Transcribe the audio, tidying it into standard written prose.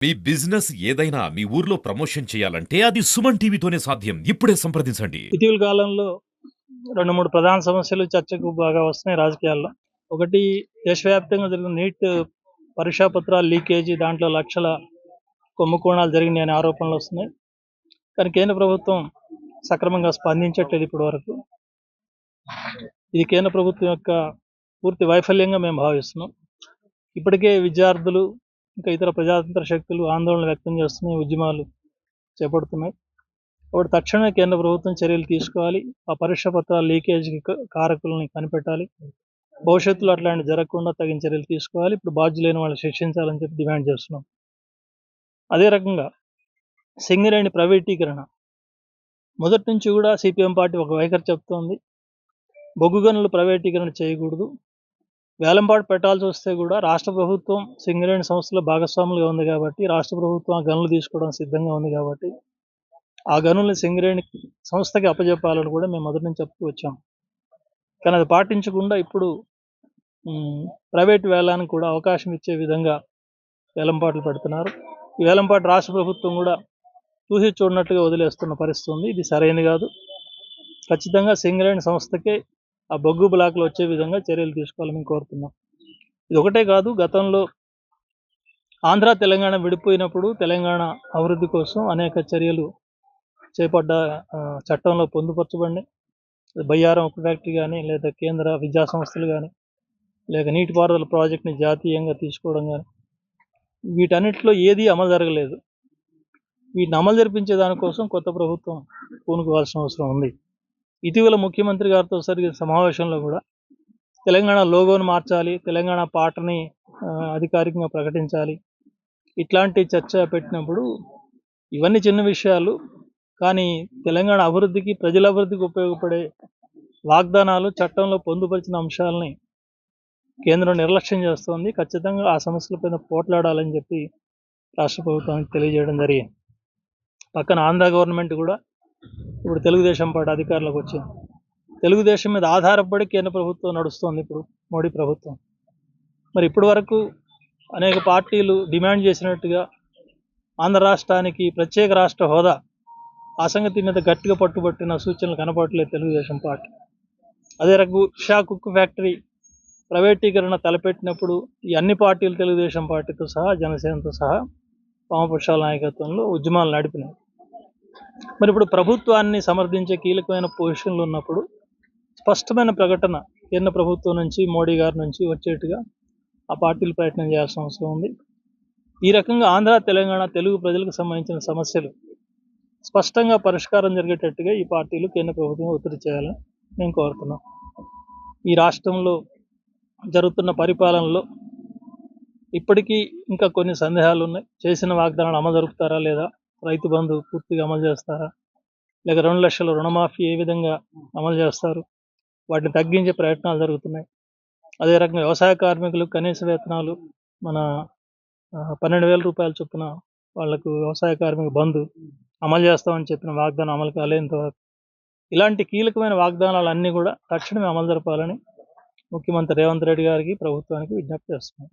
మీ business ఏదైనా మీ ఊర్లో promotion చేయాలంటే అది సుమన్ టీవీతోనే సాధ్యం. ఇప్పుడే సంప్రదించండి. ఇటీవల కాలంలో 2, 3 ప్రధాన సమస్యలు చర్చకు బాగా వస్తున్నాయి రాజకీయాల్లో. ఒకటి, దేశవ్యాప్తంగా జరిగిన నీట్ పరీక్షా పత్రాల లీకేజీ, దాంట్లో లక్షల కుంభకోణాలు జరిగినాయనే ఆరోపణలు వస్తున్నాయి. కానీ కేంద్ర ప్రభుత్వం సక్రమంగా స్పందించట్లేదు ఇప్పటి వరకు. ఇది కేంద్ర ప్రభుత్వం యొక్క పూర్తి వైఫల్యంగా మేము భావిస్తున్నాం. ఇప్పటికే విద్యార్థులు ఇంకా ఇతర ప్రజాతంత్ర శక్తులు ఆందోళన వ్యక్తం చేస్తున్నాయి, ఉద్యమాలు చేపడుతున్నాయి. కాబట్టి తక్షణమే కేంద్ర ప్రభుత్వం చర్యలు తీసుకోవాలి. ఆ పరీక్ష పత్రాల లీకేజీకి కారకులని కనిపెట్టాలి. భవిష్యత్తులో అట్లాంటి జరగకుండా తగిన చర్యలు తీసుకోవాలి. ఇప్పుడు బాధ్యులైన వాళ్ళు శిక్షించాలని చెప్పి డిమాండ్ చేస్తున్నాం. అదే రకంగా సింగరేణి ప్రైవేటీకరణ మొదటి నుంచి కూడా సిపిఎం పార్టీ ఒక వైఖరి చెప్తోంది. బొగ్గు గనులు ప్రైవేటీకరణ చేయకూడదు. వేలంపాటు పెట్టాల్సి వస్తే కూడా రాష్ట్ర ప్రభుత్వం సింగరేణి సంస్థలో భాగస్వాములుగా ఉంది కాబట్టి, రాష్ట్ర ప్రభుత్వం ఆ గనులు తీసుకోవడం సిద్ధంగా ఉంది కాబట్టి ఆ గనుల్ని సింగరేణి సంస్థకి అప్పజెప్పాలని కూడా మేము మొదటి నుంచి చెప్తూ వచ్చాం. కానీ అది పాటించకుండా ఇప్పుడు ప్రైవేట్ వేలానికి కూడా అవకాశం ఇచ్చే విధంగా వేలంపాట్లు పెడుతున్నారు. ఈ వేలంపాటు రాష్ట్ర ప్రభుత్వం కూడా చూసి చూడనట్టుగా వదిలేస్తున్న పరిస్థితి ఉంది. ఇది సరైనది కాదు. ఖచ్చితంగా సింగరేణి సంస్థకే ఆ బొగ్గు బ్లాక్లు వచ్చే విధంగా చర్యలు తీసుకోవాలని కోరుతున్నాం. ఇది ఒకటే కాదు, గతంలో ఆంధ్ర తెలంగాణ విడిపోయినప్పుడు తెలంగాణ అభివృద్ధి కోసం అనేక చర్యలు చేపడ్డ చట్టంలో పొందుపరచబడినాయి. బయ్యారం ఉక్కు ఫ్యాక్టరీ కానీ, లేదా కేంద్ర విద్యా సంస్థలు కానీ, లేక నీటిపారుదల ప్రాజెక్టుని జాతీయంగా తీసుకోవడం కానీ, వీటన్నిటిలో ఏది అమలు జరగలేదు. వీటిని అమలు జరిపించే దానికోసం కొత్త ప్రభుత్వం పూనుకోవాల్సిన అవసరం ఉంది. ఇటీవల ముఖ్యమంత్రి గారితో జరిగిన సమావేశంలో కూడా తెలంగాణ లోగోను మార్చాలి, తెలంగాణ పాటని అధికారికంగా ప్రకటించాలి, ఇట్లాంటి చర్చ పెట్టినప్పుడు ఇవన్నీ చిన్న విషయాలు. కానీ తెలంగాణ అభివృద్ధికి, ప్రజల అభివృద్ధికి ఉపయోగపడే వాగ్దానాలు, చట్టంలో పొందుపరిచిన అంశాలని కేంద్రం నిర్లక్ష్యం చేస్తోంది. ఖచ్చితంగా ఆ సమస్యలపైన పోట్లాడాలని చెప్పి రాష్ట్ర ప్రభుత్వానికి తెలియజేయడం జరిగింది. పక్కన ఆంధ్ర గవర్నమెంట్ కూడా ఇప్పుడు తెలుగుదేశం పార్టీ అధికారంలోకి వచ్చింది. తెలుగుదేశం మీద ఆధారపడి కేంద్ర ప్రభుత్వం నడుస్తోంది ఇప్పుడు మోడీ ప్రభుత్వం. మరి ఇప్పటి వరకు అనేక పార్టీలు డిమాండ్ చేసినట్టుగా ఆంధ్ర రాష్ట్రానికి ప్రత్యేక రాష్ట్ర హోదా, ఆ సంగతి మీద గట్టిగా పట్టుబట్టిన సూచనలు కనపడలేదు తెలుగుదేశం పార్టీ. అదే రకంగా విశాఖ ఉక్కు ఫ్యాక్టరీ ప్రైవేటీకరణ తలపెట్టినప్పుడు ఈ అన్ని పార్టీలు, తెలుగుదేశం పార్టీతో సహా, జనసేనతో సహా వామపక్షాల నాయకత్వంలో ఉద్యమాలు నడిపినాయి. మరి ఇప్పుడు ప్రభుత్వాన్ని సమర్థించే కీలకమైన పొజిషన్లు ఉన్నప్పుడు స్పష్టమైన ప్రకటన కేంద్ర ప్రభుత్వం నుంచి, మోడీ గారి నుంచి వచ్చేట్టుగా ఆ పార్టీలు ప్రయత్నం చేయాల్సిన అవసరం ఉంది. ఈ రకంగా ఆంధ్ర, తెలంగాణ తెలుగు ప్రజలకు సంబంధించిన సమస్యలు స్పష్టంగా పరిష్కారం జరిగేటట్టుగా ఈ పార్టీలు కేంద్ర ప్రభుత్వం ఒత్తిడి చేయాలని మేము కోరుతున్నాం. ఈ రాష్ట్రంలో జరుగుతున్న పరిపాలనలో ఇప్పటికీ ఇంకా కొన్ని సందేహాలు ఉన్నాయి. చేసిన వాగ్దానాలు అమలు జరుపుతారా లేదా, రైతు బంధు పూర్తిగా అమలు చేస్తారా, లేక 2 లక్షల రుణమాఫీ ఏ విధంగా అమలు చేస్తారు, వాటిని తగ్గించే ప్రయత్నాలు జరుగుతున్నాయి. అదే రకంగా వ్యవసాయ కార్మికులు కనీస వేతనాలు మన 12,000 రూపాయల చొప్పున వాళ్లకు వ్యవసాయ కార్మిక బంధు అమలు చేస్తామని చెప్పిన వాగ్దానం అమలు కాలేంత వరకు ఇలాంటి కీలకమైన వాగ్దానాలు అన్నీ కూడా తక్షణమే అమలు జరపాలని ముఖ్యమంత్రి రేవంత్ రెడ్డి గారికి, ప్రభుత్వానికి విజ్ఞప్తి చేస్తున్నాం.